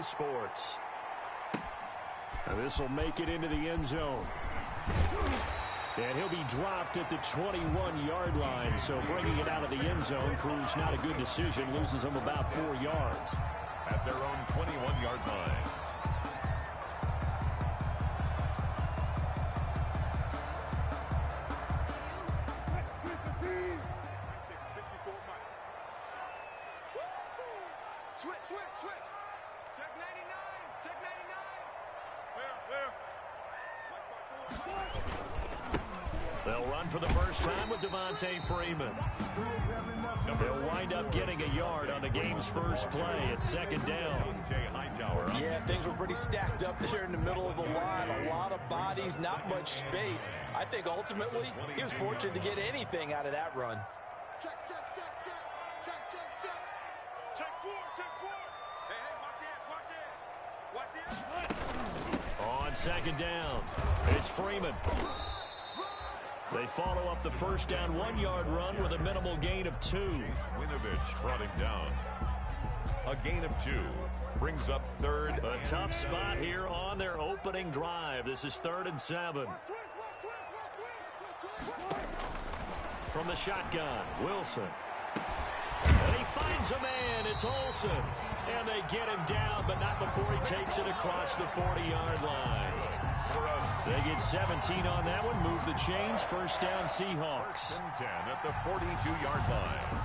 Sports. This will make it into the end zone. And he'll be dropped at the 21-yard line. So bringing it out of the end zone proves not a good decision. Loses him about 4 yards. At their own 21-yard line. Switch. Check 99. Check 99. They'll run for the first time with Devontae Freeman. They'll wind up getting a yard on the game's first play. It's second down. Yeah, things were pretty stacked up there in the middle of the line. A lot of bodies, not much space. I think ultimately he was fortunate to get anything out of that run. Check 4. Hey, watch it. On second down, it's Freeman. They follow up the first down 1-yard run with a minimal gain of 2. Winovich brought him down. A gain of 2 brings up third. A tough spot here on their opening drive. This is 3rd and 7. From the shotgun, Wilson. And he finds a man. It's Olsen. And they get him down, but not before he takes it across the 40-yard line. They get 17 on that one. Move the chains. First down, Seahawks. 10 at the 42-yard line.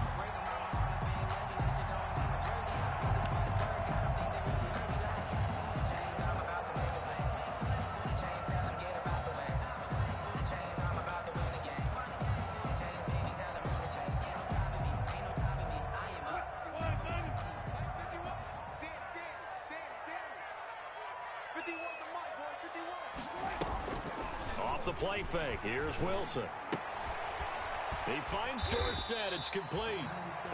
Off the play fake. Here's Wilson. He finds Dorsett. It's complete.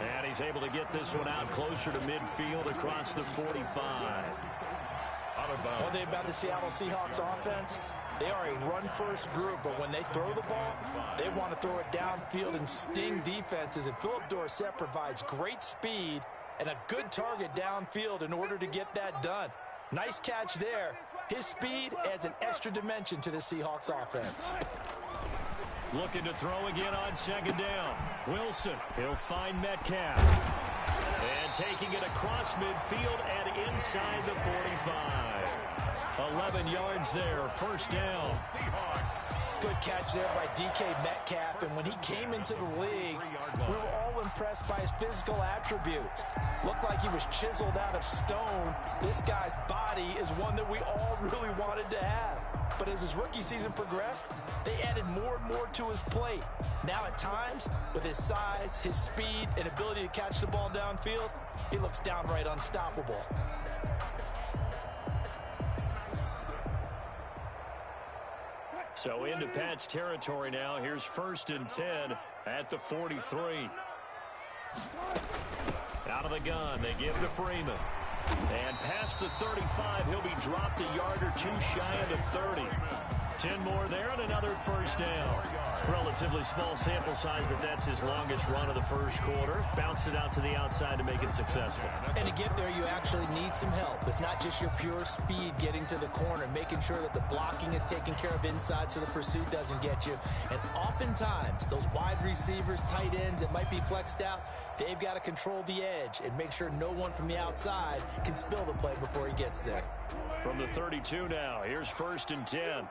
And he's able to get this one out closer to midfield across the 45. One thing about the Seattle Seahawks offense, they are a run-first group, but when they throw the ball, they want to throw it downfield and sting defenses. And Philip Dorsett provides great speed and a good target downfield in order to get that done. Nice catch there. His speed adds an extra dimension to the Seahawks offense. Looking to throw again on second down. Wilson, he'll find Metcalf. And taking it across midfield and inside the 45. 11 yards there, first down. Good catch there by DK Metcalf, and when he came into the league, we were all impressed by his physical attributes. Looked like he was chiseled out of stone. This guy's body is one that we all really wanted to have. But as his rookie season progressed, they added more and more to his plate. Now at times, with his size, his speed, and ability to catch the ball downfield, he looks downright unstoppable. So into Pat's territory now. Here's 1st and 10 at the 43. Out of the gun, they give to Freeman. And past the 35, he'll be dropped a yard or 2 shy of the 30. 10 more there and another first down. Relatively small sample size, but that's his longest run of the first quarter. Bounced it out to the outside to make it successful. And to get there, you actually need some help. It's not just your pure speed getting to the corner, making sure that the blocking is taken care of inside so the pursuit doesn't get you. And oftentimes, those wide receivers, tight ends that might be flexed out, they've got to control the edge and make sure no one from the outside can spill the play before he gets there. From the 32 now, here's 1st and 10.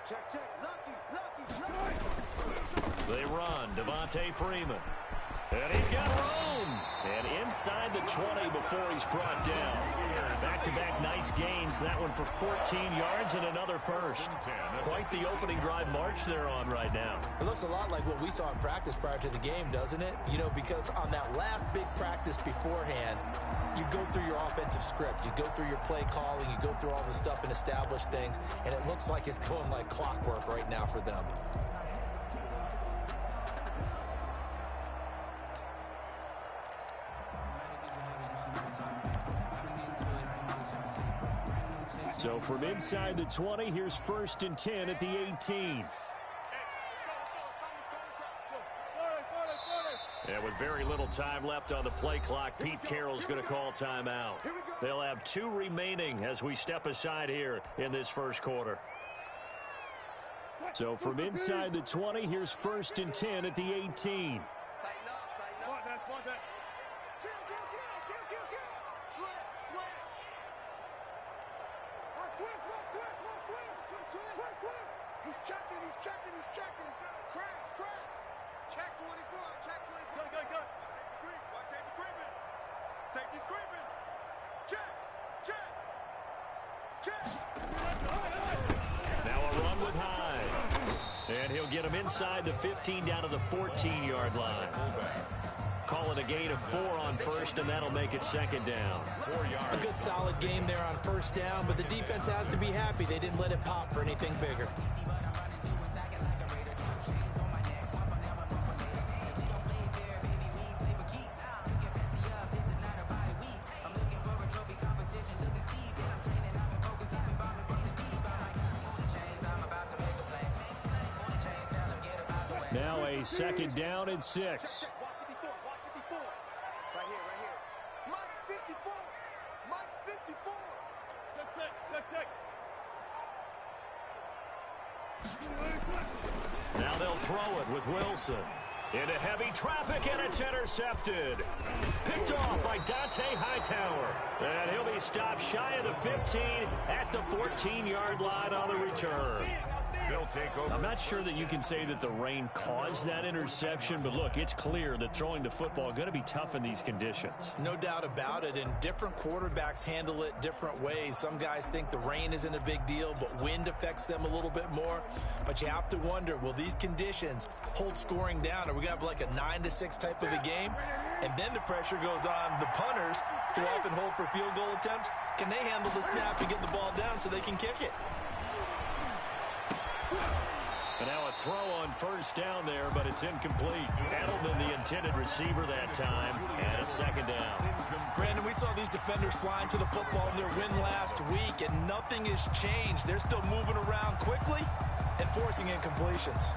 Check. Lucky. They run. Devontae Freeman. And he's got room. And inside the 20 before he's brought down. Back-to-back nice gains. That one for 14 yards and another first. Quite the opening drive march they're on right now. It looks a lot like what we saw in practice prior to the game, doesn't it? You know, because on that last big practice beforehand, you go through your offensive script. You go through your play calling. You go through all the stuff and establish things. And it looks like it's going like clockwork right now for them. So from inside the 20, here's 1st and 10 at the 18. And with very little time left on the play clock, Pete Carroll's going to call timeout. They'll have 2 remaining as we step aside here in this first quarter. So from inside the 20, here's 1st and 10 at the 18. He's checking. Crash. Check 24, check 24. Go. Watch safety creeping. Safety's creeping. Check. Now a run with Hyde. And he'll get him inside the 15 down to the 14-yard line. Call it a gain of 4 on first, and that'll make it 2nd down. A good solid game there on 1st down, but the defense has to be happy they didn't let it pop for anything bigger. Now a 2nd down and 6. Watch 54. Right here. Mike 54. Check. Now they'll throw it with Wilson. Into heavy traffic, and it's intercepted. Picked off by Dante Hightower. And he'll be stopped shy of the 15 at the 14-yard line on the return. They'll take over. I'm not sure that you can say that the rain caused that interception, but look, it's clear that throwing the football is going to be tough in these conditions. No doubt about it, and different quarterbacks handle it different ways. Some guys think the rain isn't a big deal, but wind affects them a little bit more. But you have to wonder, will these conditions hold scoring down? Are we going to have like a 9-6 type of a game? And then the pressure goes on the punters, who often hold for field goal attempts. Can they handle the snap and get the ball down so they can kick it? And now a throw on 1st down there, but it's incomplete. Edelman, the intended receiver that time, and it's 2nd down. Brandon, we saw these defenders flying to the football in their win last week, and nothing has changed. They're still moving around quickly and forcing incompletions.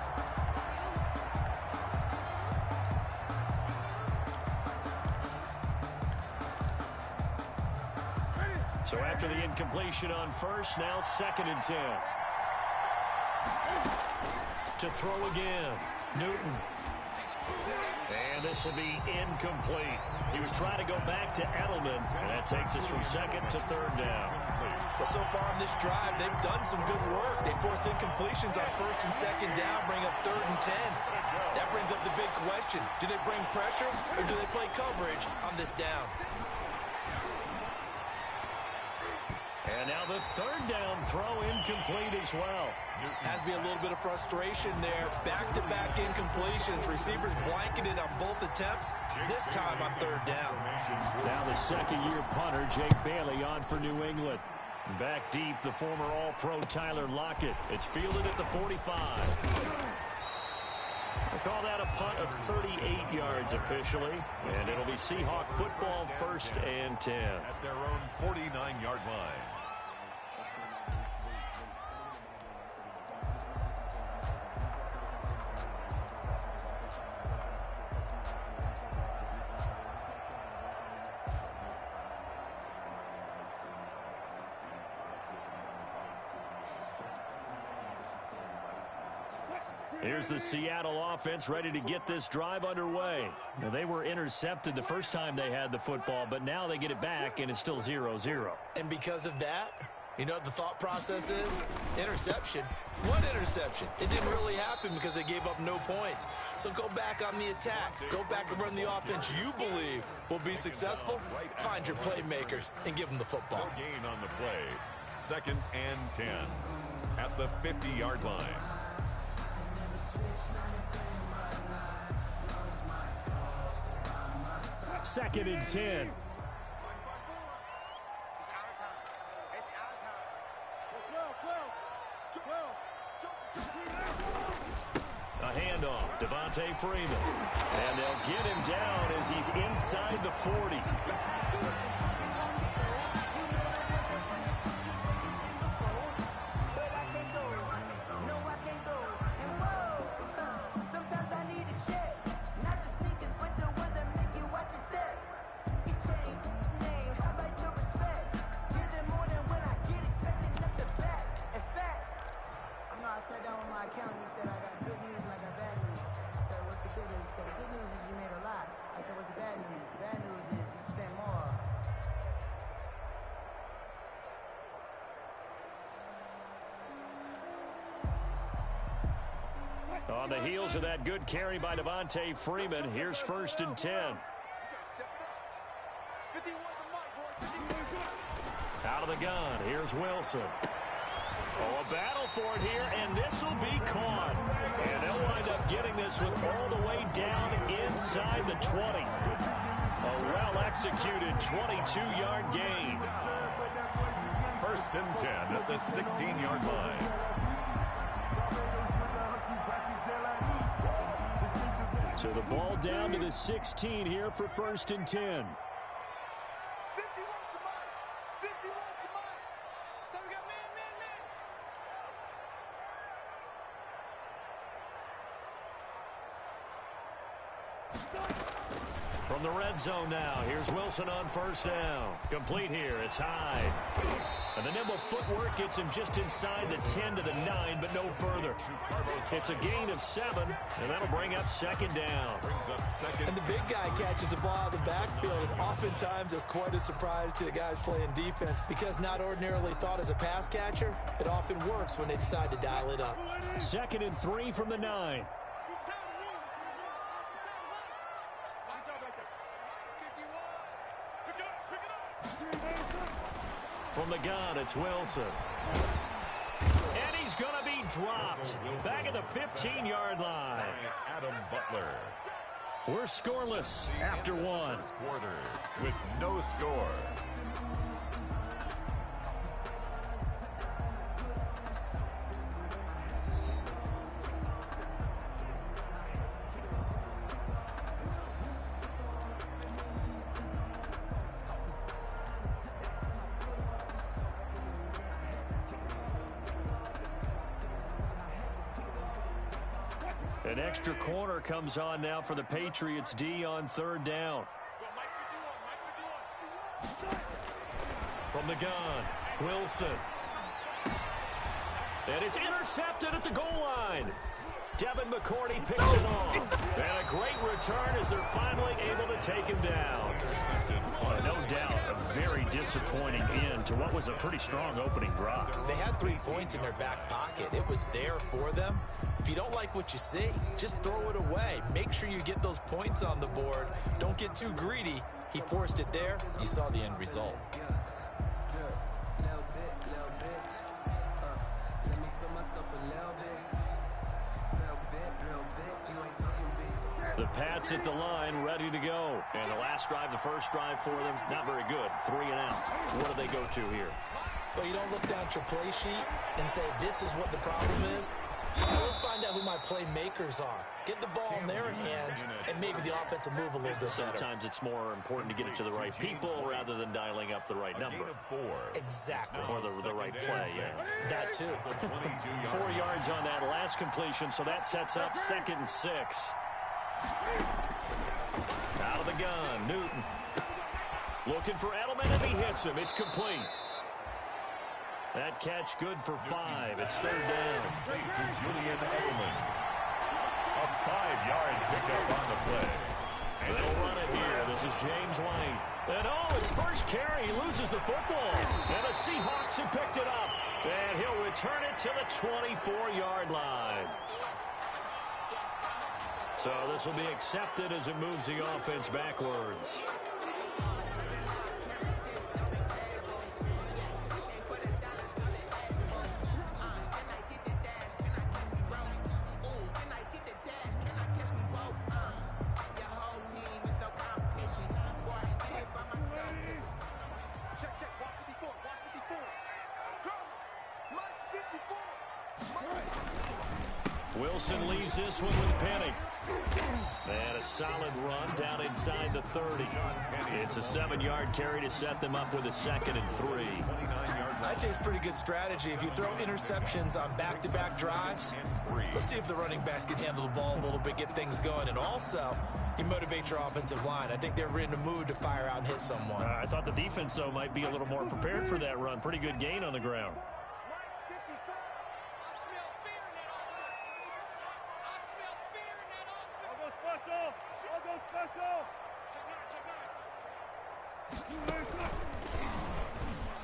So after the incompletion on 1st, now 2nd and 10. To throw again, Newton. And this will be incomplete. He was trying to go back to Edelman, and that takes us from 2nd to 3rd down. Well, so far on this drive, they've done some good work. They force incompletions on 1st and 2nd down, bring up 3rd and 10. That brings up the big question. Do they bring pressure, or do they play coverage on this down? And now the 3rd down throw incomplete as well. Has to be a little bit of frustration there. Back-to-back incompletions. Receivers blanketed on both attempts, this time on 3rd down. Now the 2nd-year punter, Jake Bailey, on for New England. Back deep, the former All-Pro Tyler Lockett. It's fielded at the 45. We'll call that a punt of 38 yards officially, and it'll be Seahawk football 1st and 10. At their own 49-yard line. Here's the Seattle offense ready to get this drive underway. Now, they were intercepted the first time they had the football, but now they get it back, and it's still 0-0. And because of that, you know what the thought process is? Interception. What interception? It didn't really happen because they gave up no points. So go back on the attack. Go back and run the offense you believe will be successful. Find your playmakers and give them the football. No gain on the play. 2nd and 10 at the 50-yard line. Second and 10. It's our time. It's our time. 12. A handoff, Devontae Freeman. And they'll get him down as he's inside the 40. down with my accountant. He said I got good news and I got bad news. I said, what's the good news? He said, the good news is you made a lot. I said, what's the bad news? The bad news is you spent more. On the heels of that good carry by Devontae Freeman, here's 1st and 10. Out of the gun, here's Wilson. Oh, a battle for it here, and this will be caught. And they'll wind up getting this with all the way down inside the 20. A well-executed 22-yard gain. 1st and 10 at the 16-yard line. So the ball down to the 16 here for 1st and 10. From the red zone now, here's Wilson on 1st down. Complete here, it's Hyde. And the nimble footwork gets him just inside the 10 to the 9, but no further. It's a gain of 7, and that'll bring up 2nd down. And the big guy catches the ball out of the backfield, and oftentimes it's quite a surprise to the guys playing defense because not ordinarily thought as a pass catcher, it often works when they decide to dial it up. 2nd and 3 from the 9. From the gun, it's Wilson. And he's going to be dropped. Back at the 15-yard line. Adam Butler. We're scoreless after 1. Quarter with no score. An extra corner comes on now for the Patriots D on 3rd down. From the gun, Wilson. And it's intercepted at the goal line. Devin McCourty picks it off. And a great return as they're finally able to take him down. No doubt, a very disappointing end to what was a pretty strong opening drive. They had 3 points in their back pocket. It was there for them. If you don't like what you see, just throw it away. Make sure you get those points on the board. Don't get too greedy. He forced it there. You saw the end result. The Pats at the line, ready to go. And the last drive, the first drive for them, not very good. 3 and out. What do they go to here? Well, you don't look down at your play sheet and say, this is what the problem is. Let's find out who my playmakers are. Get the ball in their hands, and maybe the offense will move a little bit better. Sometimes it's more important to get it to the right people rather than dialing up the right number. Exactly. Or the right play, yeah. That too. 4 yards on that last completion, so that sets up 2nd and 6. Out of the gun, Newton. Looking for Edelman, and he hits him. It's complete. That catch good for 5. It's 3rd down. To Julian Edelman. A 5-yard pickup on the play. They'll run it here. This is James White. And his first carry, he loses the football. And the Seahawks have picked it up. And he'll return it to the 24-yard line. So this will be accepted as it moves the offense backwards. Wilson leaves this one with Penny. And a solid run down inside the 30. It's a 7-yard carry to set them up with a 2nd and 3. I'd say it's pretty good strategy. If you throw interceptions on back-to-back drives, let's see if the running backs can handle the ball a little bit, get things going. And also, you motivate your offensive line. I think they're in the mood to fire out and hit someone. I thought the defense, though, might be a little more prepared for that run. Pretty good gain on the ground.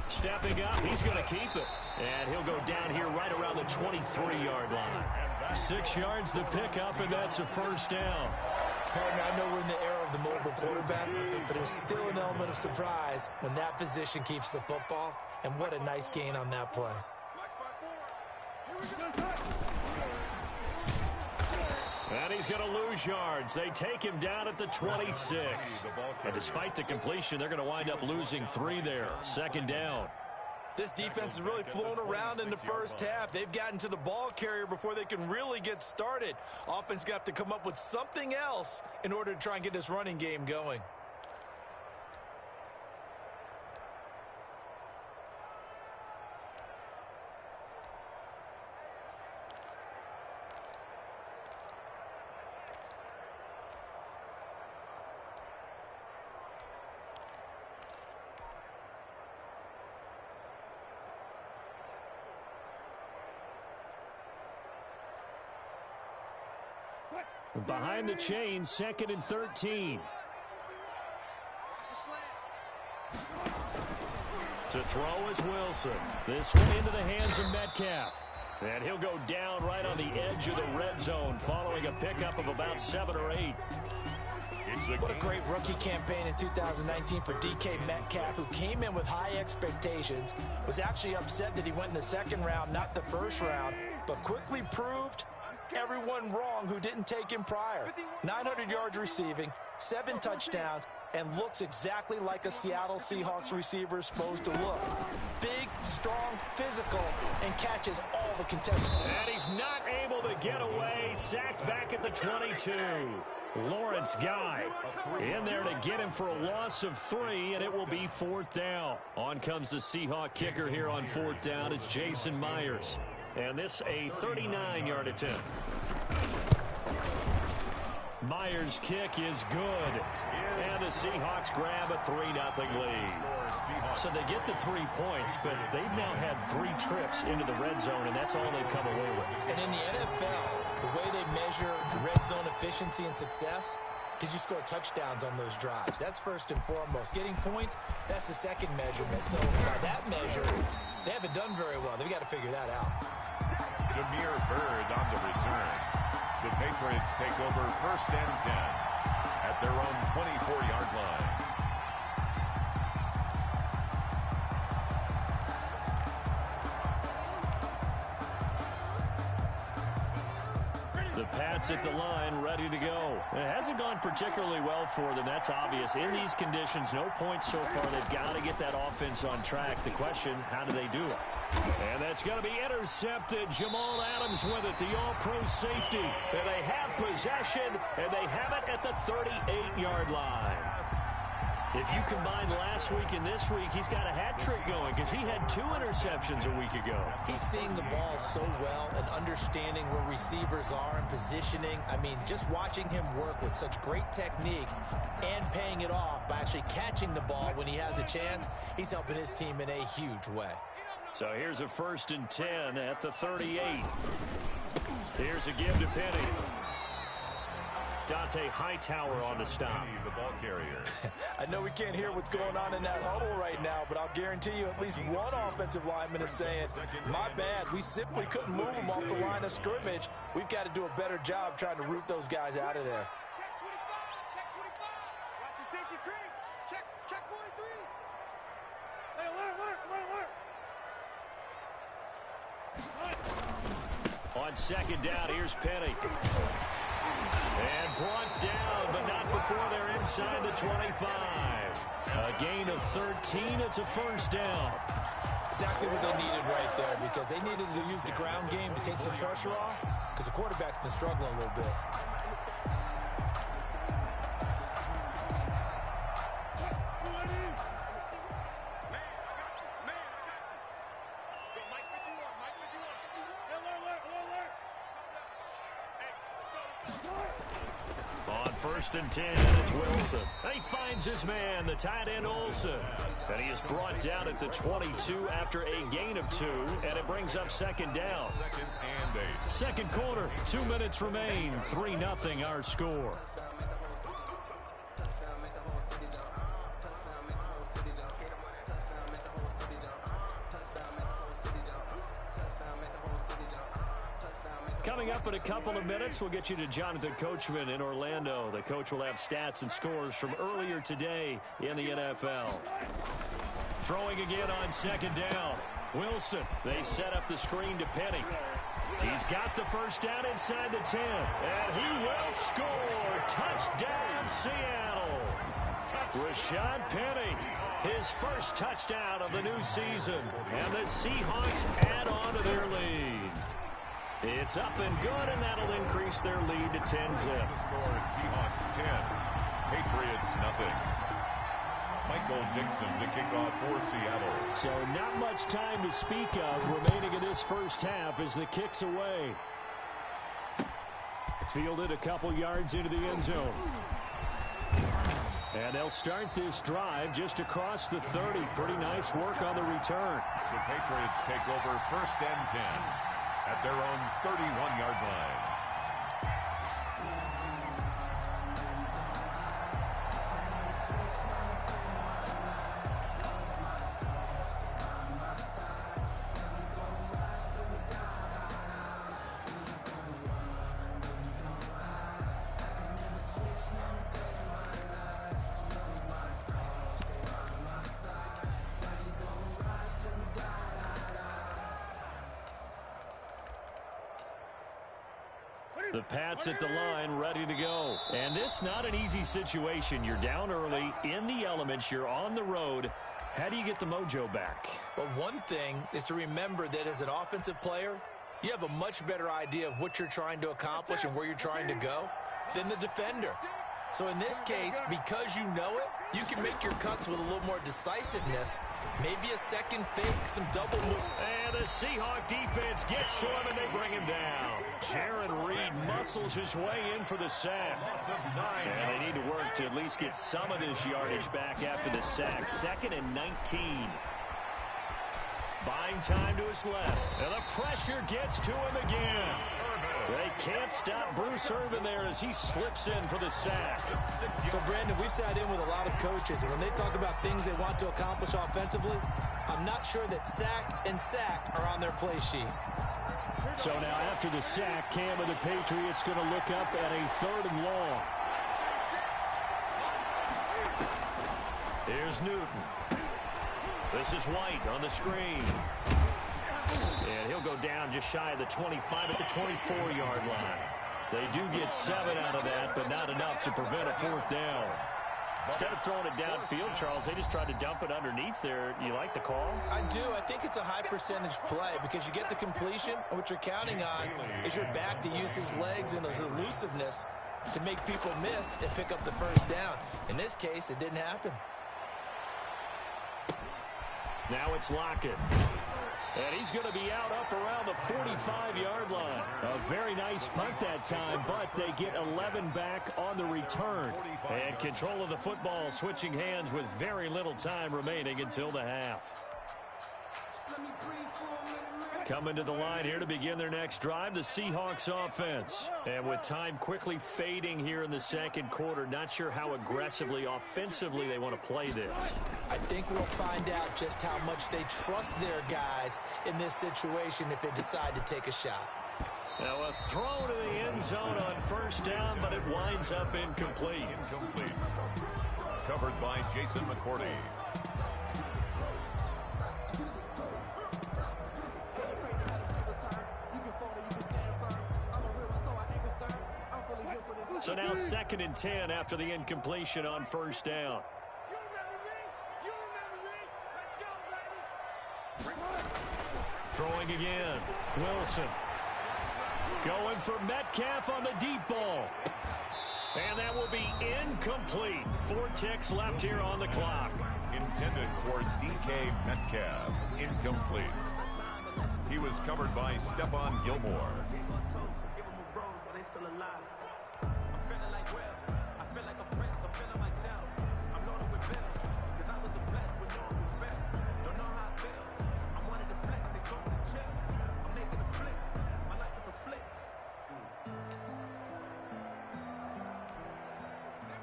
Stepping up, he's going to keep it. And he'll go down here right around the 23-yard line. 6 yards the pickup, and that's a first down. Partner, I know we're in the era of the mobile quarterback, but there's still an element of surprise when that position keeps the football. And what a nice gain on that play. And he's going to lose yards. They take him down at the 26. And despite the completion, they're going to wind up losing 3 there. Second down. This defense has really flown around in the first half. They've gotten to the ball carrier before they can really get started. Offense got to come up with something else in order to try and get this running game going. Behind the chains, 2nd and 13. To throw is Wilson. This one into the hands of Metcalf. And he'll go down right on the edge of the red zone following a pickup of about 7 or 8. What a great rookie campaign in 2019 for DK Metcalf, who came in with high expectations, was actually upset that he went in the 2nd round, not the 1st round, but quickly proved everyone wrong who didn't take him prior. 900 yards receiving, 7 touchdowns, and looks exactly like a Seattle Seahawks receiver is supposed to look. Big, strong, physical, and catches all the contested. And he's not able to get away. Sacked back at the 22. Lawrence Guy in there to get him for a loss of 3, and it will be 4th down. On comes the Seahawk kicker here on 4th down. It's Jason Myers. And this a 39-yard attempt. Myers' kick is good. And the Seahawks grab a 3-0 lead. So they get the 3 points, but they've now had 3 trips into the red zone, and that's all they've come away with. And in the NFL, the way they measure red zone efficiency and success, did you score touchdowns on those drives? That's first and foremost. Getting points, that's the second measurement. So by that measure, they haven't done very well. They've got to figure that out. Jameer Byrd on the return. The Patriots take over 1st and 10 at their own 24-yard line. The Pats at the line, ready to go. It hasn't gone particularly well for them. That's obvious. In these conditions, no points so far. They've got to get that offense on track. The question, how do they do it? And that's going to be intercepted. Jamal Adams with it, the all-pro safety. And they have possession, and they have it at the 38-yard line. If you combine last week and this week, he's got a hat trick going because he had 2 interceptions a week ago. He's seeing the ball so well and understanding where receivers are and positioning. I mean, just watching him work with such great technique and paying it off by actually catching the ball when he has a chance, he's helping his team in a huge way. So here's a 1st and 10 at the 38. Here's a give to Penny. Dante Hightower on the stop. The ball carrier. I know we can't hear what's going on in that huddle right now, but I'll guarantee you at least one offensive lineman is saying, my bad, we simply couldn't move them off the line of scrimmage. We've got to do a better job trying to root those guys out of there. Check 25. Watch the safety cream. Check 43. Hey, alert. On 2nd down, here's Penny. And brought down, but not before they're inside the 25. A gain of 13. It's a 1st down. Exactly what they needed right there, because they needed to use the ground game to take some pressure off, because the quarterback's been struggling a little bit. On 1st and 10, it's Wilson. He finds his man, the tight end Olsen. And he is brought down at the 22 after a gain of 2, and it brings up 2nd down. 2nd and 8. Second quarter, 2 minutes remain. 3-0 our score. up in a couple of minutes. We'll get you to Jonathan Coachman in Orlando. The coach will have stats and scores from earlier today in the NFL. Throwing again on second down. Wilson, they set up the screen to Penny. He's got the first down inside the 10. And he will score. Touchdown, Seattle. Rashad Penny, his first touchdown of the new season. And the Seahawks add on to their lead. It's up and good, and that'll increase their lead to 10-zip. The score is Seahawks 10, Patriots nothing. Michael Dixon to kick off for Seattle. So not much time to speak of remaining in this first half as the kick's away. Fielded a couple yards into the end zone. And they'll start this drive just across the 30. Pretty nice work on the return. The Patriots take over first and 10 at their own 31-yard line. The Pats at the line, ready to go. And this not an easy situation. You're down early, in the elements, you're on the road. How do you get the mojo back? Well, one thing is to remember that as an offensive player, you have a much better idea of what you're trying to accomplish and where you're trying to go than the defender. So in this case, because you know it, you can make your cuts with a little more decisiveness. Maybe a second fake, some double move. And the Seahawk defense gets to him, and they bring him down. Jaron Reed muscles his way in for the sack. And they need to work to at least get some of this yardage back after the sack. 2nd and 19. Buying time to his left. And the pressure gets to him again. They can't stop Bruce Irvin there as he slips in for the sack. So, Brandon, we've sat in with a lot of coaches, and when they talk about things they want to accomplish offensively, I'm not sure that sack and sack are on their play sheet. So now after the sack, Cam and the Patriots going to look up at a 3rd and long. Here's Newton. This is White on the screen. And he'll go down just shy of the 25 at the 24-yard line. They do get 7 out of that, but not enough to prevent a 4th down. Instead of throwing it downfield, Charles, they just tried to dump it underneath there. You like the call? I do. I think it's a high-percentage play because you get the completion, and what you're counting on is your back to use his legs and his elusiveness to make people miss and pick up the first down. In this case, it didn't happen. Now it's Lockett. And he's going to be out up around the 45-yard line. A very nice punt that time, but they get 11 back on the return. And control of the football switching hands with very little time remaining until the half. Coming to the line here to begin their next drive, the Seahawks offense. And with time quickly fading here in the second quarter, not sure how aggressively, offensively they want to play this. I think we'll find out just how much they trust their guys in this situation if they decide to take a shot. Now a throw to the end zone on first down, but it winds up incomplete. Covered by Jason McCourty. So now 2nd and 10 after the incompletion on first down. Throwing again. Wilson. Going for Metcalf on the deep ball. And that will be incomplete. 4 ticks left here on the clock. Intended for DK Metcalf. Incomplete. He was covered by Stephon Gilmore.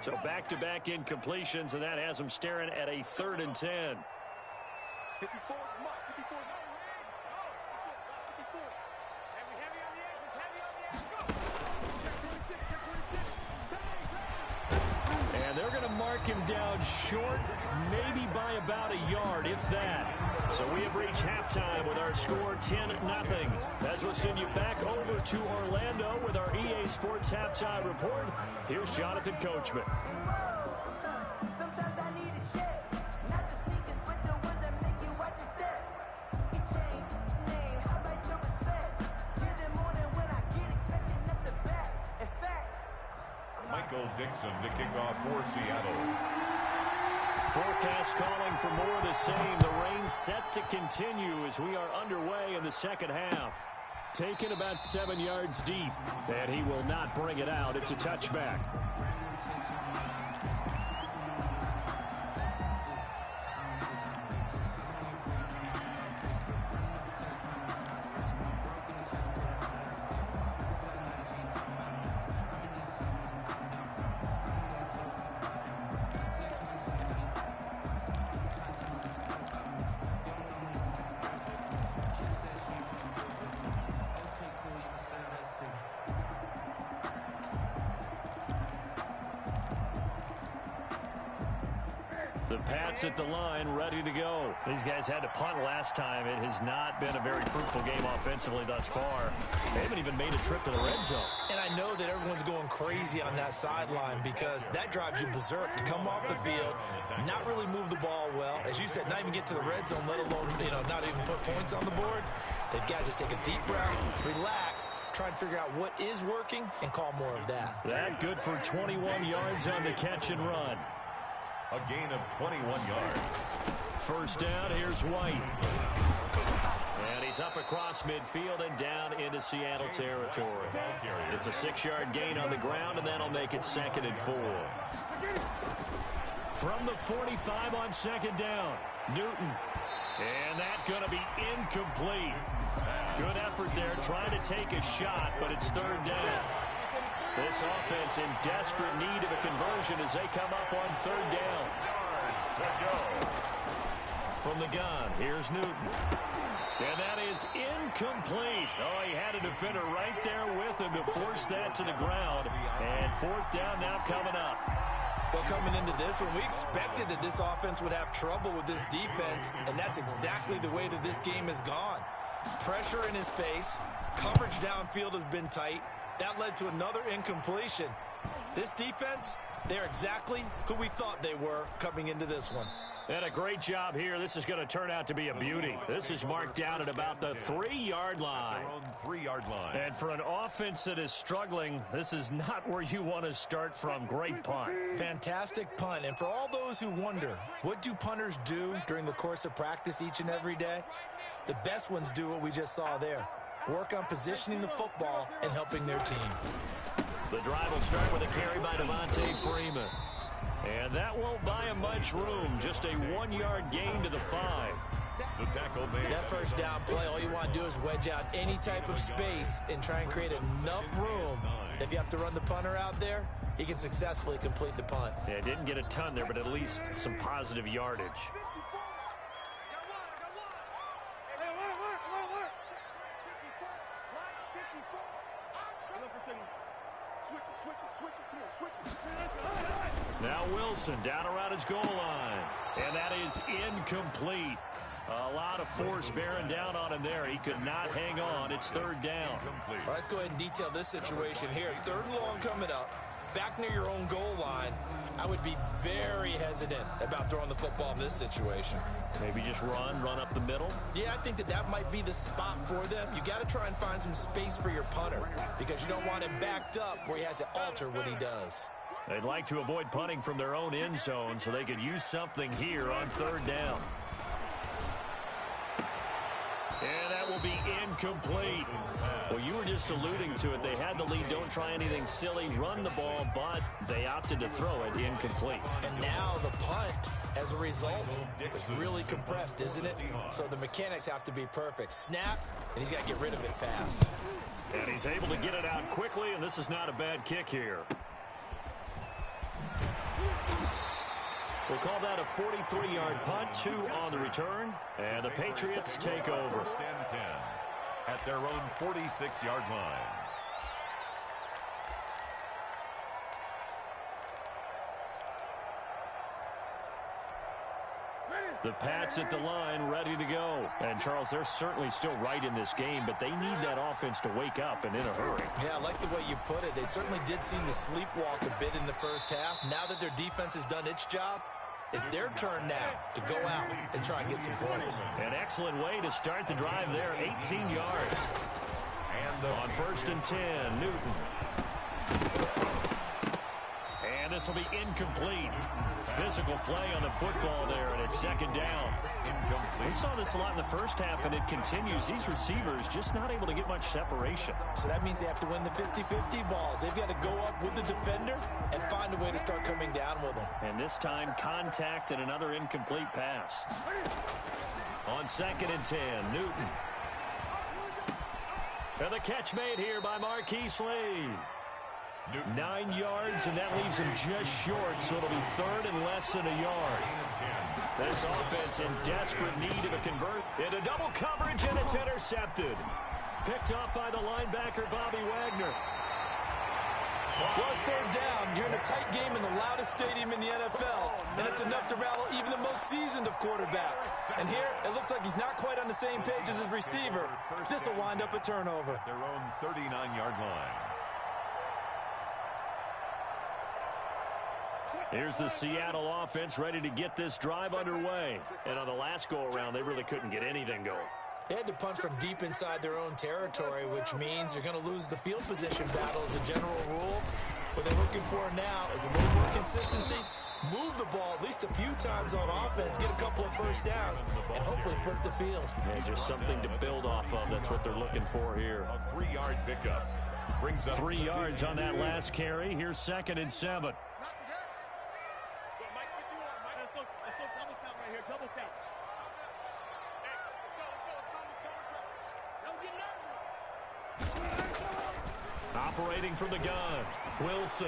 So back-to-back incompletions, and that has them staring at a 3rd and 10. And they're going to mark him down short, maybe by about a yard, if that. So we have reached halftime with our score 10-0. As we'll send you back over to Orlando with our EA Sports Halftime Report, here's Jonathan Coachman. Sometimes I need a check. Not the sneakers, but the ones that make you watch your step. Your chain, name, highlight your respect. Give them more than when I get expecting up the back. In fact, Michael Dixon to kick off for Seattle. Forecast calling for more of the same. The rain set to continue as we are underway in the second half. Taken about 7 yards deep, and he will not bring it out. It's a touchback. The Pats at the line, ready to go. These guys had to punt last time. It has not been a very fruitful game offensively thus far. They haven't even made a trip to the red zone. And I know that everyone's going crazy on that sideline because that drives you berserk to come off the field, not really move the ball well. As you said, not even get to the red zone, let alone, not even put points on the board. They've got to just take a deep breath, relax, try and figure out what is working, and call more of that. That good for 21 yards on the catch and run. A gain of 21 yards. First down, here's White. And he's up across midfield and down into Seattle territory. It's a 6-yard gain on the ground, and that'll make it 2nd and 4. From the 45 on 2nd down, Newton. And that's going to be incomplete. Good effort there, trying to take a shot, but it's 3rd down. This offense in desperate need of a conversion as they come up on 3rd down. Yards to go. From the gun, here's Newton. And that is incomplete. Oh, he had a defender right there with him to force that to the ground. And 4th down now coming up. Well, coming into this one, we expected that this offense would have trouble with this defense, and that's exactly the way that this game has gone. Pressure in his face. Coverage downfield has been tight. That led to another incompletion. This defense, they're exactly who we thought they were coming into this one. And a great job here. This is going to turn out to be a beauty. This is marked down at about the 3-yard line. 3-yard line. And for an offense that is struggling, this is not where you want to start from. Great punt. Fantastic punt. And for all those who wonder, what do punters do during the course of practice each and every day? The best ones do what we just saw there. Work on positioning the football and helping their team. The drive will start with a carry by Devontae Freeman. And that won't buy him much room. Just a 1-yard gain to the 5. The tackle made. That first down play, all you want to do is wedge out any type of space and try and create enough room. If you have to run the punter out there, he can successfully complete the punt. Yeah, didn't get a ton there, but at least some positive yardage. Now Wilson down around his goal line. And that is incomplete. A lot of force bearing down on him there. He could not hang on. It's 3rd down. Well, let's go ahead and detail this situation here. 3rd and long coming up. Back near your own goal line. I would be very hesitant about throwing the football in this situation. Maybe just run up the middle. Yeah, I think that might be the spot for them. You got to try and find some space for your punter because you don't want him backed up where he has to alter what he does. They'd like to avoid punting from their own end zone so they could use something here on 3rd down. And that will be incomplete. Well, you were just alluding to it. They had the lead. Don't try anything silly. Run the ball, but they opted to throw it incomplete. And now the punt, as a result, is really compressed, isn't it? So the mechanics have to be perfect. Snap, and he's got to get rid of it fast. And he's able to get it out quickly, and this is not a bad kick here. We'll call that a 43-yard punt, 2 on the return, and the Patriots take over. 1st and 10 at their own 46-yard line. The Pats at the line, ready to go. And, Charles, they're certainly still right in this game, but they need that offense to wake up and in a hurry. Yeah, I like the way you put it. They certainly did seem to sleepwalk a bit in the first half. Now that their defense has done its job, it's their turn now to go out and try and get some points. An excellent way to start the drive there, 18 yards. And on 1st and 10, Newton. And this will be incomplete. Physical play on the football there, and it's 2nd down. We saw this a lot in the first half, and it continues. These receivers just not able to get much separation. So that means they have to win the 50-50 balls. They've got to go up with the defender and find a way to start coming down with them. And this time, contact and another incomplete pass. On 2nd and 10, Newton. And the catch made here by Marquise Lee. 9 yards, and that leaves him just short, so it'll be 3rd and less than a yard. This offense in desperate need of a convert. Into double coverage, and it's intercepted. Picked up by the linebacker, Bobby Wagner. Well, it's 3rd down. You're in a tight game in the loudest stadium in the NFL, and it's enough to rattle even the most seasoned of quarterbacks. And here, it looks like he's not quite on the same page as his receiver. This will wind up a turnover. Their own 39-yard line. Here's the Seattle offense ready to get this drive underway. And on the last go-around, they really couldn't get anything going. They had to punt from deep inside their own territory, which means you're going to lose the field position battle as a general rule. What they're looking for now is a little more consistency, move the ball at least a few times on offense, get a couple of first downs, and hopefully flip the field. Yeah, just something to build off of. That's what they're looking for here. A 3-yard pickup. Brings up 3 yards on that last carry. Here's 2nd and 7. Operating from the gun, Wilson.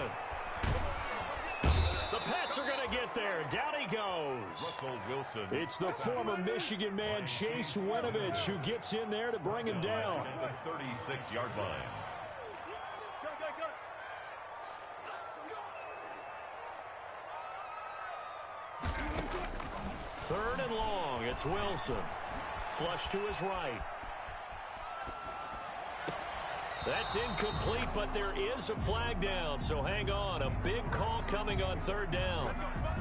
The Pats are going to get there. Down he goes. Russell Wilson. It's the former Michigan man, Chase Winovich, who gets in there to bring him down. The 36-yard line. Third and long. It's Wilson. Flush to his right. That's incomplete, but there is a flag down, so hang on. A big call coming on 3rd down.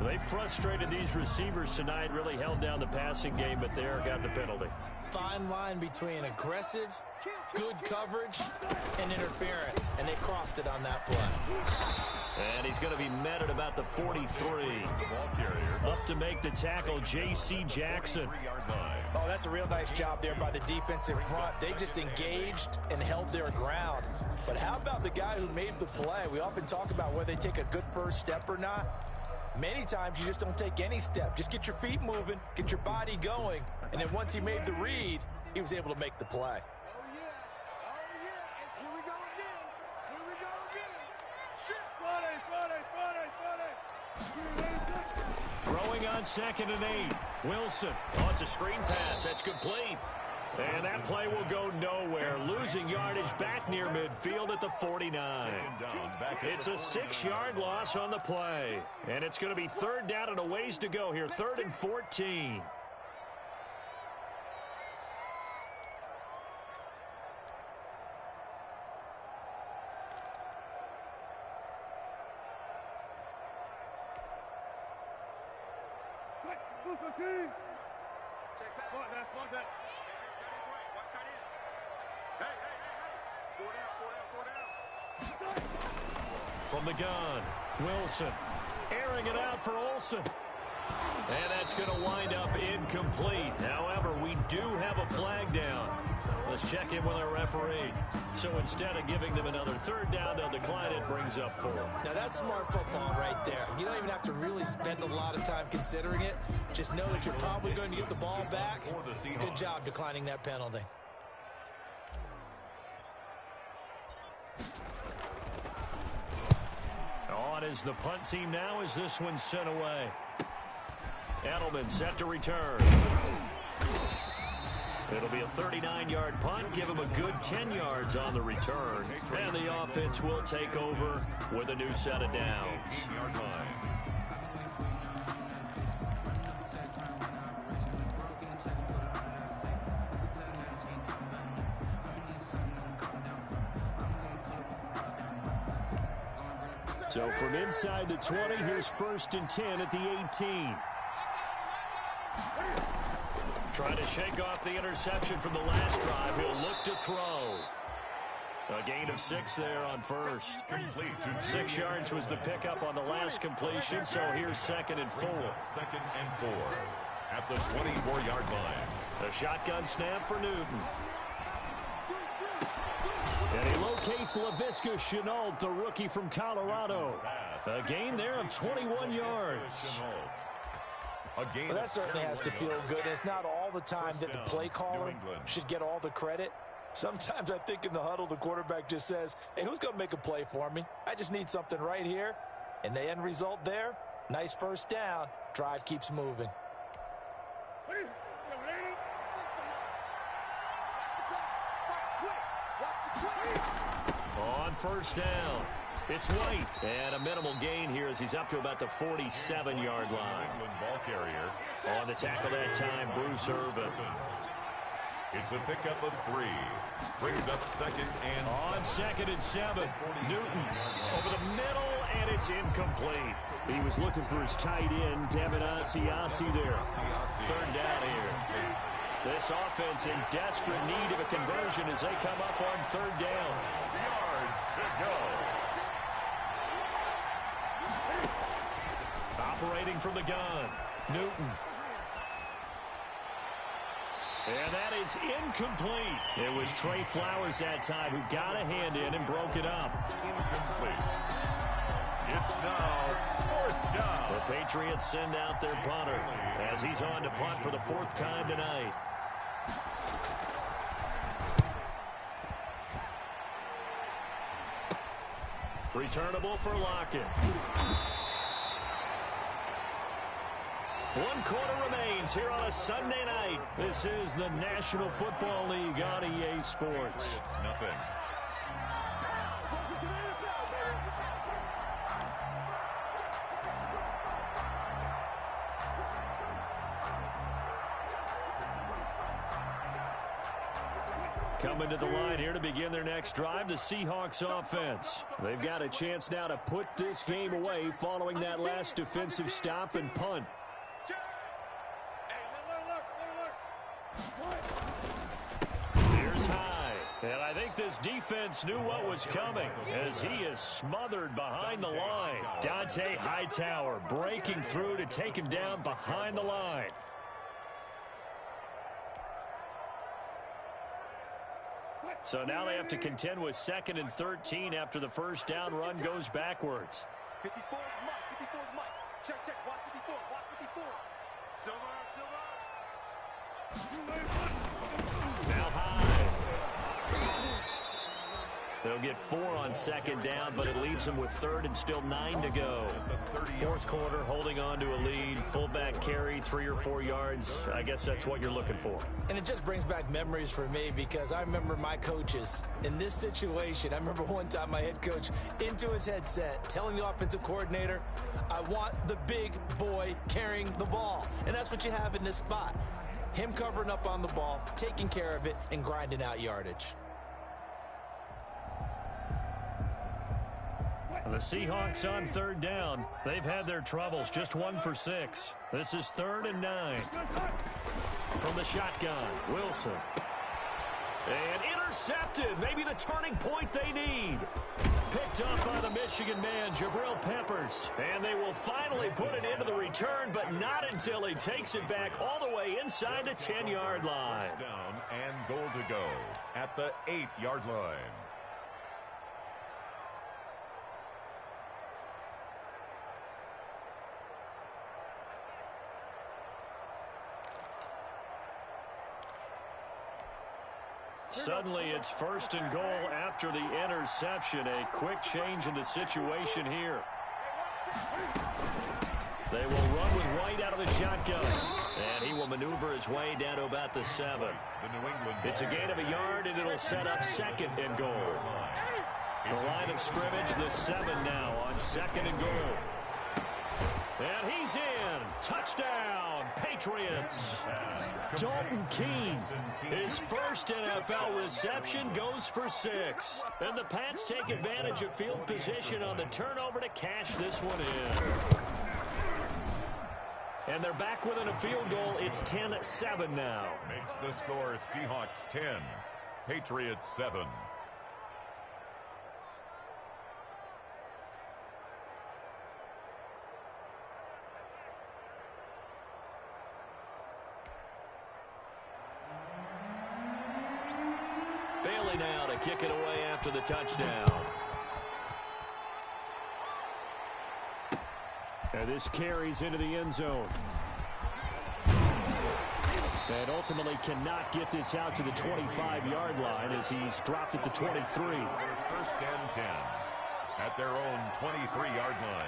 They frustrated these receivers tonight, really held down the passing game, but there got the penalty. Fine line between aggressive, good coverage, and interference, and they crossed it on that play. And he's going to be met at about the 43. Up to make the tackle, J.C. Jackson. Oh, that's a real nice job there by the defensive front. They just engaged and held their ground. But how about the guy who made the play? We often talk about whether they take a good first step or not. Many times you just don't take any step. Just get your feet moving, get your body going, and then once he made the read, he was able to make the play. Oh, yeah. Oh, yeah. And here we go again. Here we go again. Shit. Throwing on 2nd and 8. Wilson. Oh, it's a screen pass. That's complete. And that play will go nowhere. Losing yardage back near midfield at the 49. It's a 6-yard loss on the play. And it's going to be 3rd down and a ways to go here. 3rd and 14. From the gun, Wilson airing it out for Olsen. And that's going to wind up incomplete. However, we do have a flag down. Let's check in with our referee. So instead of giving them another 3rd down, they'll decline it, brings up 4. Now that's smart football right there. You don't even have to really spend a lot of time considering it. Just know that you're probably going to get the ball back. Good job declining that penalty. On is the punt team now as this one's sent away. Edelman set to return. It'll be a 39-yard punt, give him a good 10 yards on the return. And the offense will take over with a new set of downs. So from inside the 20, here's 1st and 10 at the 18. Trying to shake off the interception from the last drive. He'll look to throw. A gain of 6 there on first. 6 yards was the pickup on the last completion, so here's 2nd and 4. 2nd and 4 at the 24-yard line. A shotgun snap for Newton. And he locates Laviska Shenault, the rookie from Colorado. A gain there of 21 yards. Well, that certainly has to feel good. It's not all the time that the play caller should get all the credit. Sometimes I think in the huddle, the quarterback just says, hey, who's going to make a play for me? I just need something right here. And the end result there, nice first down. Drive keeps moving. On first down, it's White. And a minimal gain here as he's up to about the 47-yard line. Ball carrier. On the tackle that time, Bruce Irvin. It's a pickup of 3. Brings up 2nd and on 2nd and 7. Newton over the middle, and it's incomplete. He was looking for his tight end, Devin Asiasi there. 3rd down here. This offense in desperate need of a conversion as they come up on 3rd down. yards to go. Operating from the gun, Newton. And that is incomplete. It was Trey Flowers that time who got a hand in and broke it up. Incomplete. It's now 4th down. The Patriots send out their punter as he's on to punt for the 4th time tonight. Returnable for Lockett. 1 quarter remains here on a Sunday night. This is the National Football League on EA Sports. It's nothing. Coming to the line here to begin their next drive, the Seahawks offense. They've got a chance now to put this game away following that last defensive stop and punt. Here's High. And I think this defense knew what was coming as he is smothered behind the line. Dante Hightower breaking through to take him down behind the line. So now they have to contend with 2nd and 13 after the first down run goes backwards. 54 is Mike. 54 is Mike. Check, check. Watch 54. Watch 54. Silver, silver. Now High. They'll get 4 on 2nd down, but it leaves them with 3rd and still 9 to go. 4th quarter, holding on to a lead. Fullback carry, 3 or 4 yards. I guess that's what you're looking for. And it just brings back memories for me because I remember my coaches in this situation. I remember one time my head coach into his headset telling the offensive coordinator, I want the big boy carrying the ball. And that's what you have in this spot. Him covering up on the ball, taking care of it, and grinding out yardage. The Seahawks on 3rd down. They've had their troubles, just 1 for 6. This is 3rd and 9. From the shotgun, Wilson. And intercepted. Maybe the turning point they need. Picked up by the Michigan man, Jabril Peppers. And they will finally put it into the return, but not until he takes it back all the way inside the 10-yard line. Down and goal to go at the 8-yard line. Suddenly, it's 1st and goal after the interception. A quick change in the situation here. They will run with White out of the shotgun. And he will maneuver his way down to about the 7. It's a gain of a yard, and it'll set up 2nd and goal. The line of scrimmage, the 7 now on 2nd and goal. And he's in. Touchdown, Patriots. Dalton Keene, his first NFL reception, goes for 6. And the Pats take advantage of field position on the turnover to cash this one in. And they're back within a field goal. It's 10-7 now. Makes the score Seahawks 10, Patriots 7. Bailey now to kick it away after the touchdown. And this carries into the end zone. And ultimately cannot get this out to the 25-yard line as he's dropped it to 23. First and 10 at their own 23-yard line.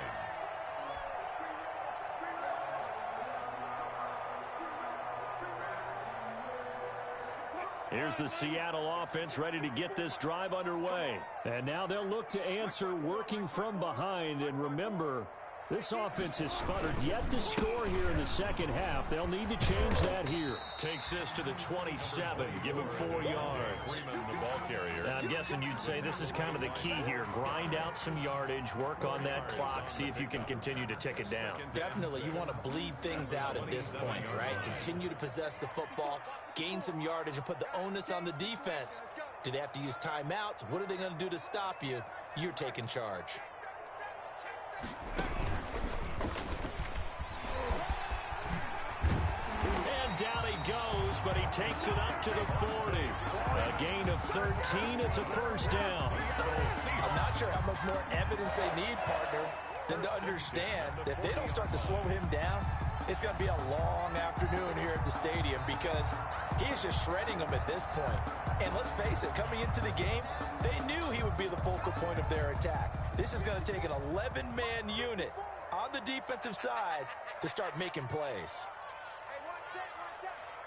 Here's the Seattle offense ready to get this drive underway. And now they'll look to answer working from behind. And remember, this offense has sputtered yet to score here in the second half. They'll need to change that here. Takes this to the 27, give him 4 yards. Freeman, the ball carrier. Now, I'm guessing you'd say this is kind of the key here. Grind out some yardage, work on that clock, see if you can continue to tick it down. Definitely, you want to bleed things out at this point, right? Continue to possess the football, gain some yardage, and put the onus on the defense. Do they have to use timeouts? What are they going to do to stop you? You're taking charge. And down he goes, but he takes it up to the 40. A gain of 13. It's a first down. I'm not sure how much more evidence they need, partner, than to understand that if they don't start to slow him down, it's going to be a long afternoon here at the stadium because he is just shredding them at this point. And let's face it, coming into the game, they knew he would be the focal point of their attack. This is going to take an 11-man unit on the defensive side to start making plays. Hey, one set.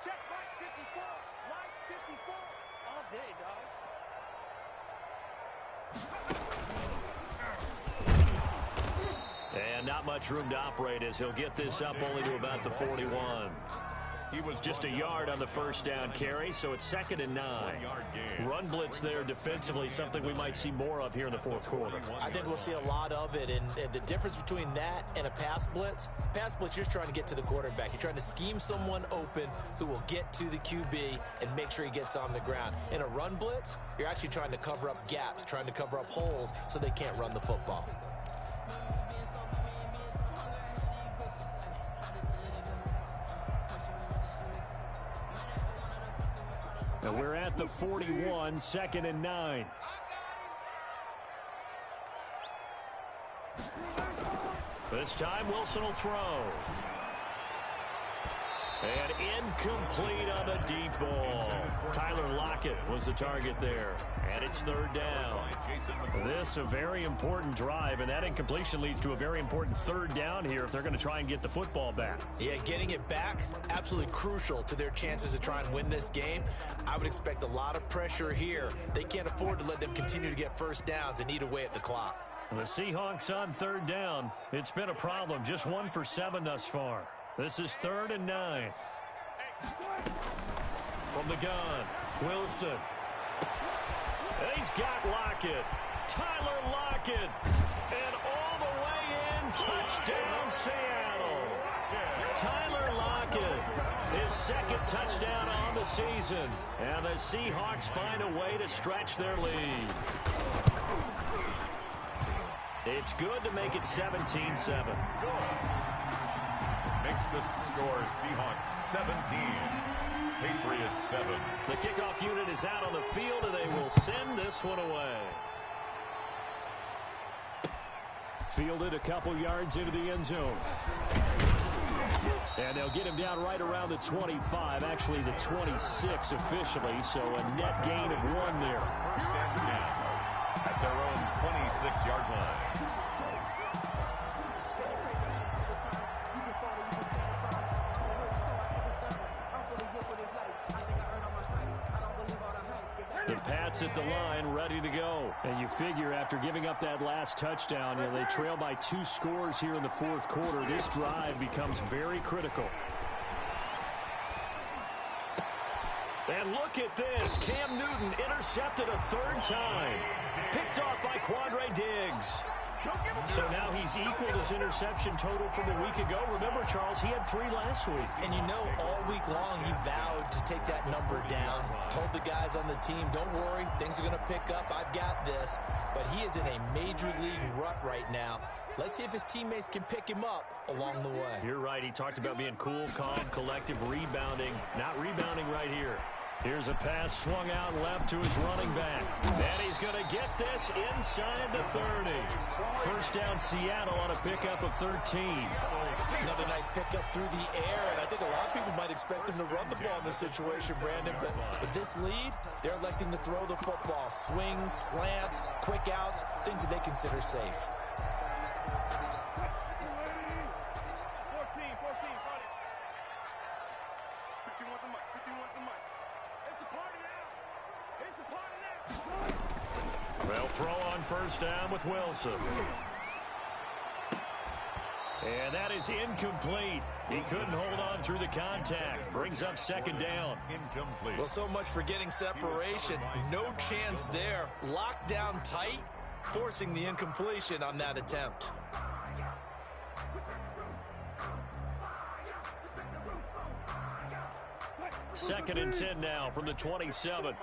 Check Mike 54. Mike 54. All day, dog. And not much room to operate as he'll get this up only to about the 41. He was just a yard on the first down carry, so it's 2nd and 9. Run blitz there defensively, something we might see more of here in the fourth quarter. I think we'll see a lot of it, and the difference between that and a pass blitz, you're just trying to get to the quarterback. You're trying to scheme someone open who will get to the QB and make sure he gets on the ground. In a run blitz, you're actually trying to cover up gaps, trying to cover up holes so they can't run the football. And we're at the 41, 2nd and 9. This time Wilson will throw. And incomplete on the deep ball. Tyler Lockett was the target there. And it's 3rd down. This a very important drive, and that incompletion leads to a very important 3rd down here if they're going to try and get the football back. Yeah, getting it back, absolutely crucial to their chances to try and win this game. I would expect a lot of pressure here. They can't afford to let them continue to get first downs and eat away at the clock. The Seahawks on 3rd down. It's been a problem. Just 1 for 7 thus far. This is 3rd and 9. From the gun, Wilson. And he's got Lockett. Tyler Lockett. And all the way in, touchdown Seattle. Tyler Lockett, his 2nd touchdown on the season. And the Seahawks find a way to stretch their lead. It's good to make it 17-7. Makes the score Seahawks 17, Patriots 7. The kickoff unit is out on the field, and they will send this one away. Fielded a couple yards into the end zone. And they'll get him down right around the 25, actually the 26 officially, so a net gain of 1 there. First and 10 at their own 26-yard line. The Pats Patriots at the line, ready to go. And you figure after giving up that last touchdown, they trail by 2 scores here in the fourth quarter. This drive becomes very critical. And look at this. Cam Newton intercepted a 3rd time. Picked off by Quandre Diggs. So now he's equaled his interception total from a week ago. Remember, Charles, he had 3 last week. And all week long he vowed to take that number down. Told the guys on the team, don't worry, things are going to pick up. I've got this. But he is in a major league rut right now. Let's see if his teammates can pick him up along the way. You're right. He talked about being cool, calm, collective, rebounding. Not rebounding right here. Here's a pass swung out left to his running back. And he's going to get this inside the 30. First down, Seattle on a pickup of 13. Another nice pickup through the air, and I think a lot of people might expect him to run the ball in this situation, Brandon. But with this lead, they're electing to throw the football. Swings, slants, quick outs, things that they consider safe. 14, 40. 51 the mic, 51 the mic. It's a party now. It's a party now. They'll throw on first down with Wilson. And that is incomplete. He couldn't hold on through the contact. Brings up 2nd down. Incomplete. Well, so much for getting separation. No chance there. Locked down tight, forcing the incompletion on that attempt. Second and 10 now from the 27. Come on.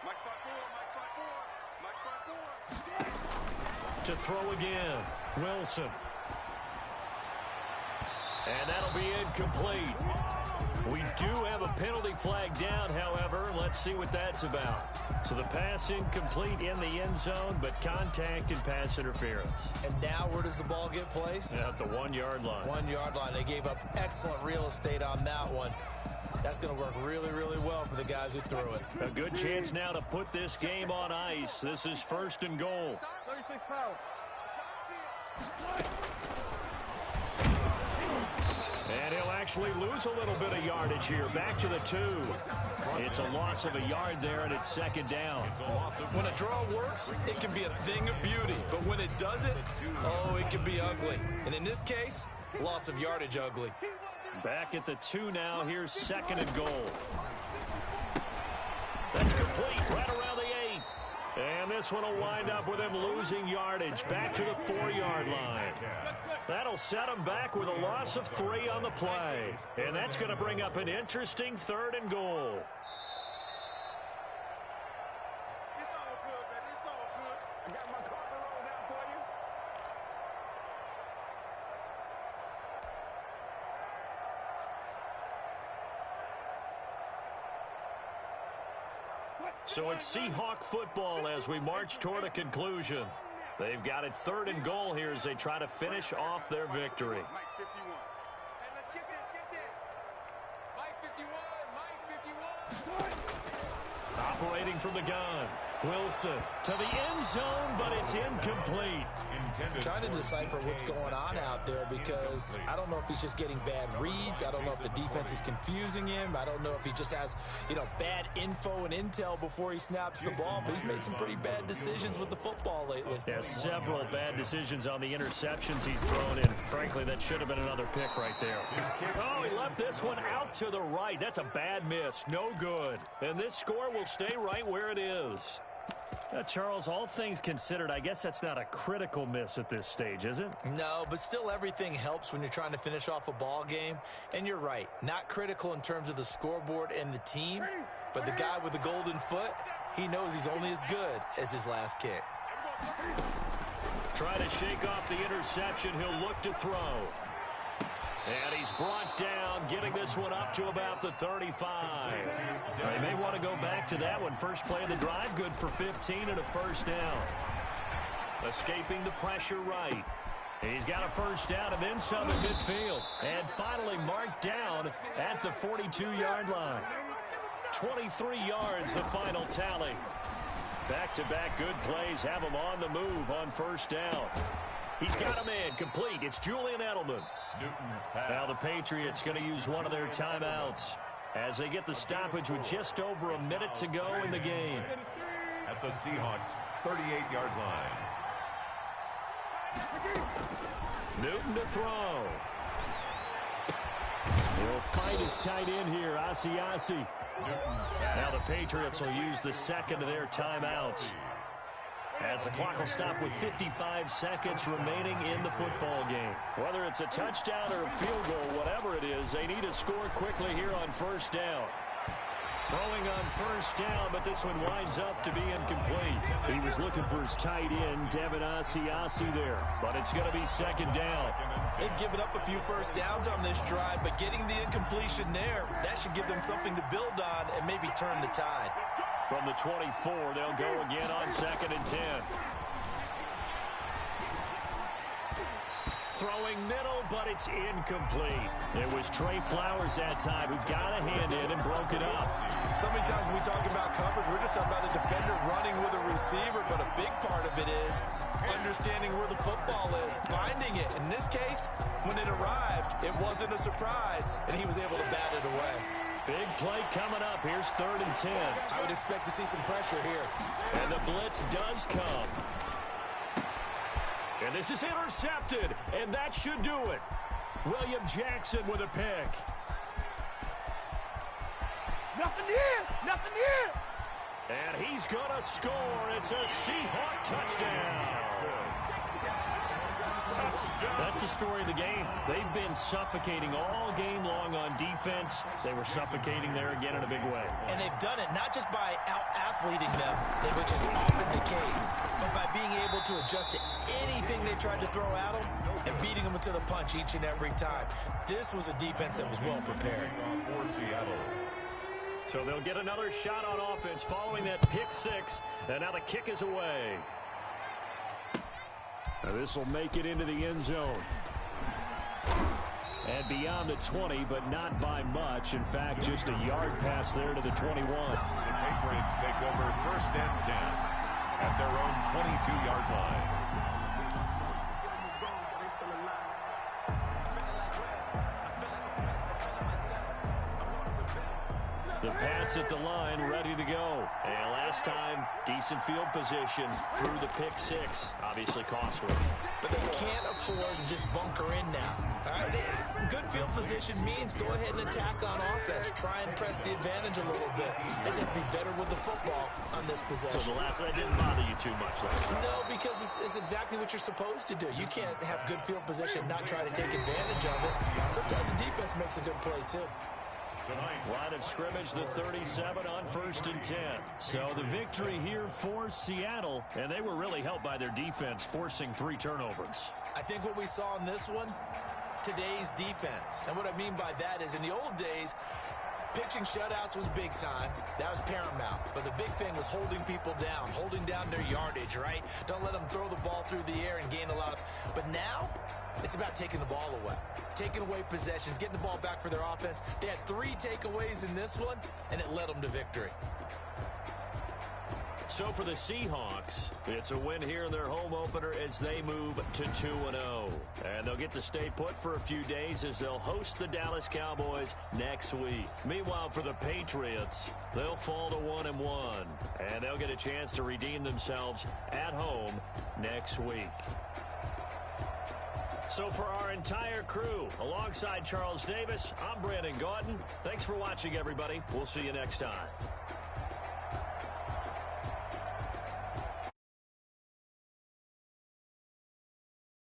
Mike spot 4. To throw again, Wilson. And that'll be incomplete. We do have a penalty flag down, however. Let's see what that's about. So the pass incomplete in the end zone, but contact and pass interference. And now where does the ball get placed? At the 1-yard line. 1-yard line. They gave up excellent real estate on that one. That's going to work really, really well for the guys who threw it. A good chance now to put this game on ice. This is 1st and goal. 36 pounds. And he'll actually lose a little bit of yardage here. Back to the 2. It's a loss of a yard there, and it's 2nd down. When a draw works, it can be a thing of beauty. But when it doesn't, oh, it can be ugly. And in this case, loss of yardage ugly. Back at the 2 now. Here's 2nd and goal. That's complete right around the 8. And this one will wind up with him losing yardage. Back to the 4-yard line. That'll set him back with a loss of 3 on the play. And that's going to bring up an interesting 3rd and goal. It's all good, baby. It's all good. I got my carpet rolled out for you. So it's Seahawk football as we march toward a conclusion. They've got it 3rd and goal here as they try to finish off their victory. Mike 51. Hey, let's get this. Mike 51. Mike 51. Operating from the gun. Wilson to the end zone, but it's incomplete. Trying to decipher what's going on out there because I don't know if he's just getting bad reads. I don't know if the defense is confusing him. I don't know if he just has, bad info and intel before he snaps the ball. But he's made some pretty bad decisions with the football lately. Yeah, several bad decisions on the interceptions he's thrown in. Frankly, that should have been another pick right there. Oh, he left this one out to the right. That's a bad miss. No good. And this score will stay right where it is. Charles, all things considered, I guess that's not a critical miss at this stage, is it? No, but still everything helps when you're trying to finish off a ball game. And you're right, not critical in terms of the scoreboard and the team, but the guy with the golden foot, he knows he's only as good as his last kick. Try to shake off the interception. He'll look to throw. And he's brought down, getting this one up to about the 35. They may want to go back to that one. First play of the drive, good for 15 and a first down. Escaping the pressure right. He's got a first down and then some at midfield. And finally marked down at the 42-yard line. 23 yards, the final tally. Back-to-back good plays have him on the move on first down. He's got a man complete. It's Julian Edelman. Newton's pass. Now the Patriots going to use one of their timeouts. as they get the stoppage with just over a minute to go in the game. At the Seahawks 38-yard line. Newton to throw. He'll fight his tight end here, Asiasi. Now the Patriots will use the second of their timeouts, as the clock will stop with 55 seconds remaining in the football game. Whether it's a touchdown or a field goal, whatever it is, they need to score quickly here on first down. Throwing on first down, but this one winds up to be incomplete. He was looking for his tight end, Devin Asiasi there, but it's going to be second down. They've given up a few first downs on this drive, but getting the incompletion there, that should give them something to build on and maybe turn the tide. From the 24, they'll go again on 2nd and 10. Throwing middle, but it's incomplete. It was Trey Flowers that time who got a hand in and broke it up. So many times when we talk about coverage, we're just talking about a defender running with a receiver, but a big part of it is understanding where the football is, finding it. In this case, when it arrived, it wasn't a surprise, and he was able to bat it away. Big play coming up. Here's 3rd and 10. I would expect to see some pressure here. And the blitz does come. And this is intercepted, and that should do it. William Jackson with a pick. Nothing here! Nothing here! And he's going to score. It's a Seahawk touchdown. That's the story of the game. They've been suffocating all game long on defense. They were suffocating there again in a big way. And they've done it not just by out-athleting them, which is often the case, but by being able to adjust to anything they tried to throw at them and beating them to the punch each and every time. This was a defense that was well prepared. For Seattle. So they'll get another shot on offense following that pick six. And now the kick is away. Now this will make it into the end zone. And beyond the 20, but not by much. In fact, just a yard pass there to the 21. The Patriots take over 1st and 10 at their own 22-yard line. The Pats at the line, ready to go. And last time, decent field position through the pick six. Obviously costly. But they can't afford to just bunker in now. All right, good field position means go ahead and attack on offense. Try and press the advantage a little bit. They just have to be better with the football on this possession. So the last one didn't bother you too much. No, because it's exactly what you're supposed to do. You can't have good field position and not try to take advantage of it. Sometimes the defense makes a good play, too. Line of scrimmage, the 37 on 1st and 10. So the victory here for Seattle, and they were really helped by their defense, forcing 3 turnovers. I think what we saw in this one, today's defense. And what I mean by that is in the old days, pitching shutouts was big time. That was paramount. But the big thing was holding people down, holding down their yardage, right? Don't let them throw the ball through the air and gain a lot. But now, it's about taking the ball away. Taking away possessions, getting the ball back for their offense. They had 3 takeaways in this one, and it led them to victory. So for the Seahawks, it's a win here in their home opener as they move to 2-0. And they'll get to stay put for a few days as they'll host the Dallas Cowboys next week. Meanwhile, for the Patriots, they'll fall to 1-1. And they'll get a chance to redeem themselves at home next week. So for our entire crew, alongside Charles Davis, I'm Brandon Gauton. Thanks for watching, everybody. We'll see you next time.